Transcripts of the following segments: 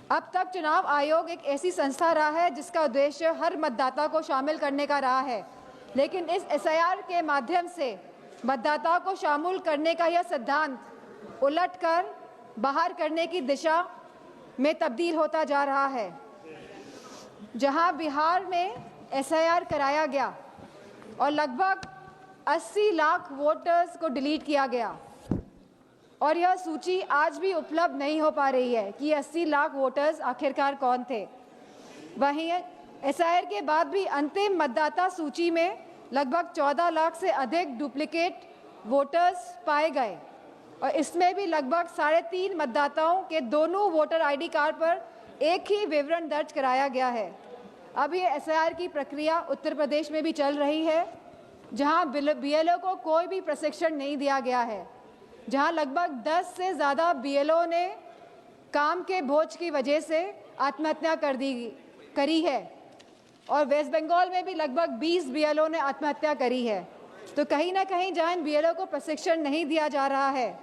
अब तक चुनाव आयोग एक ऐसी संस्था रहा है जिसका उद्देश्य हर मतदाता को शामिल करने का रहा है, लेकिन इस एसआईआर के माध्यम से मतदाताओं को शामिल करने का यह सिद्धांत उलटकर बाहर करने की दिशा में तब्दील होता जा रहा है। जहां बिहार में एसआईआर कराया गया और लगभग 80 लाख वोटर्स को डिलीट किया गया और यह सूची आज भी उपलब्ध नहीं हो पा रही है कि 80 लाख वोटर्स आखिरकार कौन थे। वहीं एसआईआर के बाद भी अंतिम मतदाता सूची में लगभग 14 लाख से अधिक डुप्लीकेट वोटर्स पाए गए और इसमें भी लगभग 3.5 मतदाताओं के दोनों वोटर आईडी कार्ड पर एक ही विवरण दर्ज कराया गया है। अब ये एसआईआर की प्रक्रिया उत्तर प्रदेश में भी चल रही है, जहां बीएलओ को कोई भी प्रशिक्षण नहीं दिया गया है, जहां लगभग 10 से ज़्यादा बीएलओ ने काम के बोझ की वजह से आत्महत्या करी है और वेस्ट बंगाल में भी लगभग 20 बीएलओ ने आत्महत्या करी है। तो कहीं ना कहीं जहां इन बीएलओ को प्रशिक्षण नहीं दिया जा रहा है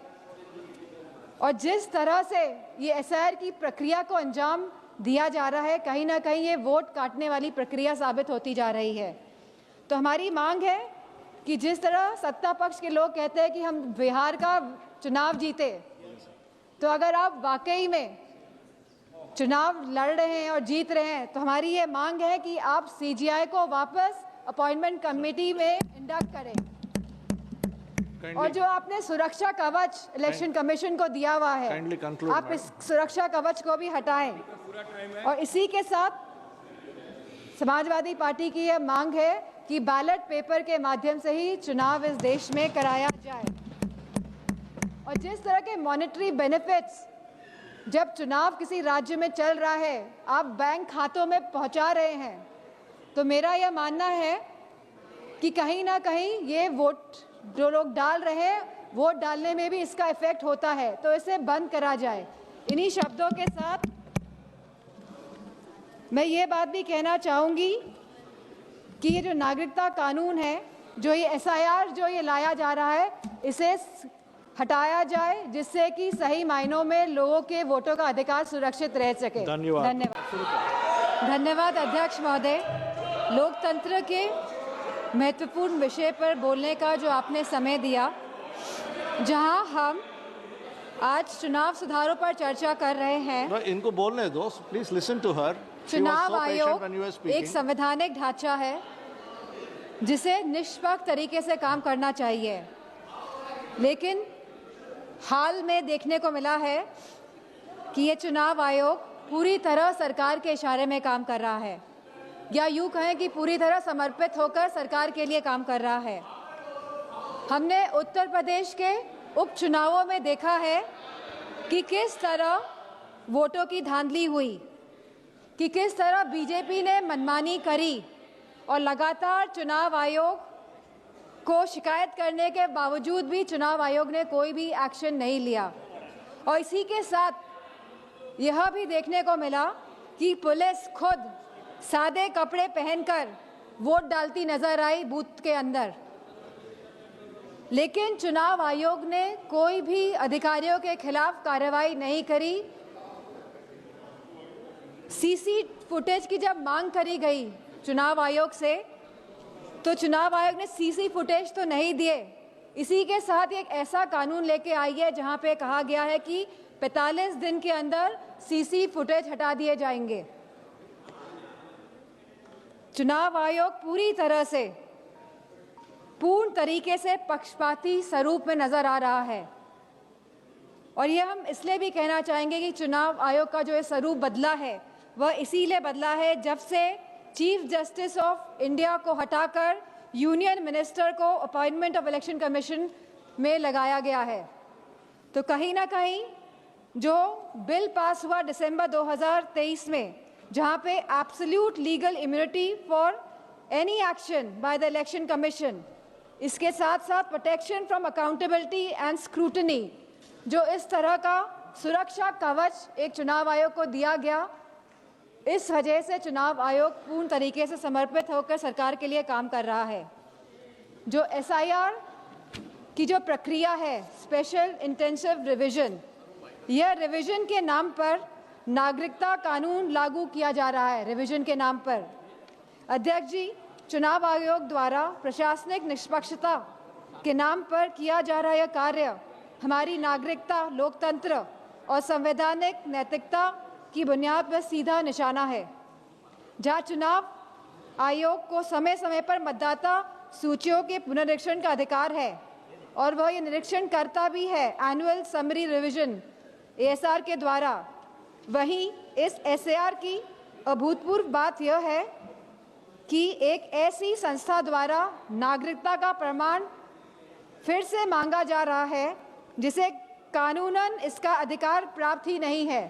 और जिस तरह से ये एसआईआर की प्रक्रिया को अंजाम दिया जा रहा है, कहीं ना कहीं ये वोट काटने वाली प्रक्रिया साबित होती जा रही है। तो हमारी मांग है कि जिस तरह सत्ता पक्ष के लोग कहते हैं कि हम बिहार का चुनाव जीते, तो अगर आप वाकई में चुनाव लड़ रहे हैं और जीत रहे हैं तो हमारी ये मांग है कि आप सीजीआई को वापस अपॉइंटमेंट कमेटी में इंडक्ट करें और जो आपने सुरक्षा कवच इलेक्शन कमीशन को दिया हुआ है, आप इस सुरक्षा कवच को भी हटाएं। और इसी के साथ समाजवादी पार्टी की यह मांग है कि बैलेट पेपर के माध्यम से ही चुनाव इस देश में कराया जाए और जिस तरह के मॉनेटरी बेनिफिट्स जब चुनाव किसी राज्य में चल रहा है आप बैंक खातों में पहुंचा रहे हैं, तो मेरा यह मानना है कि कहीं ना कहीं ये वोट जो लोग डाल रहे हैं वोट डालने में भी इसका इफेक्ट होता है, तो इसे बंद करा जाए। इन्हीं शब्दों के साथ मैं ये बात भी कहना चाहूँगी कि ये जो नागरिकता कानून है, जो ये एसआईआर जो ये लाया जा रहा है, इसे हटाया जाए जिससे कि सही मायनों में लोगों के वोटों का अधिकार सुरक्षित रह सके। धन्यवाद अध्यक्ष महोदय। लोकतंत्र के महत्वपूर्ण विषय पर बोलने का जो आपने समय दिया, जहां हम आज चुनाव सुधारों पर चर्चा कर रहे हैं। इनको बोलने दो, प्लीज लिसन टू हर। चुनाव आयोग एक संवैधानिक ढांचा है जिसे निष्पक्ष तरीके से काम करना चाहिए, लेकिन हाल में देखने को मिला है कि ये चुनाव आयोग पूरी तरह सरकार के इशारे में काम कर रहा है, या यूँ कहें कि पूरी तरह समर्पित होकर सरकार के लिए काम कर रहा है। हमने उत्तर प्रदेश के उपचुनावों में देखा है कि किस तरह वोटों की धांधली हुई, कि किस तरह बीजेपी ने मनमानी करी और लगातार चुनाव आयोग को शिकायत करने के बावजूद भी चुनाव आयोग ने कोई भी एक्शन नहीं लिया। और इसी के साथ यह भी देखने को मिला कि पुलिस खुद सादे कपड़े पहनकर वोट डालती नजर आई बूथ के अंदर, लेकिन चुनाव आयोग ने कोई भी अधिकारियों के खिलाफ कार्रवाई नहीं करी। सीसी फुटेज की जब मांग करी गई चुनाव आयोग से, तो चुनाव आयोग ने सीसी फुटेज तो नहीं दिए। इसी के साथ एक ऐसा कानून लेके आई है जहां पे कहा गया है कि 45 दिन के अंदर सीसी फुटेज हटा दिए जाएंगे। चुनाव आयोग पूरी तरह से पूर्ण तरीके से पक्षपाती स्वरूप में नजर आ रहा है और यह हम इसलिए भी कहना चाहेंगे कि चुनाव आयोग का जो ये स्वरूप बदला है वह इसीलिए बदला है जब से चीफ जस्टिस ऑफ इंडिया को हटाकर यूनियन मिनिस्टर को अपॉइंटमेंट ऑफ इलेक्शन कमीशन में लगाया गया है। तो कहीं ना कहीं जो बिल पास हुआ दिसंबर 2023 में, जहां पे absolute legal immunity for any action by the election commission, इसके साथ साथ protection from accountability and scrutiny, जो इस तरह का सुरक्षा कवच एक चुनाव आयोग को दिया गया, इस वजह से चुनाव आयोग पूर्ण तरीके से समर्पित होकर सरकार के लिए काम कर रहा है। जो एसआईआर की जो प्रक्रिया है, स्पेशल इंटेंसिव रिवीजन, यह रिवीजन के नाम पर नागरिकता कानून लागू किया जा रहा है रिवीजन के नाम पर। अध्यक्ष जी, चुनाव आयोग द्वारा प्रशासनिक निष्पक्षता के नाम पर किया जा रहा यह कार्य हमारी नागरिकता, लोकतंत्र और संवैधानिक नैतिकता की बुनियाद पर सीधा निशाना है। जहां चुनाव आयोग को समय समय पर मतदाता सूचियों के पुनरीक्षण का अधिकार है और वह ये निरीक्षण करता भी है एनुअल समरी रिवीजन ASR के द्वारा, वहीं इस SAR की अभूतपूर्व बात यह है कि एक ऐसी संस्था द्वारा नागरिकता का प्रमाण फिर से मांगा जा रहा है जिसे कानूनन इसका अधिकार प्राप्त ही नहीं है।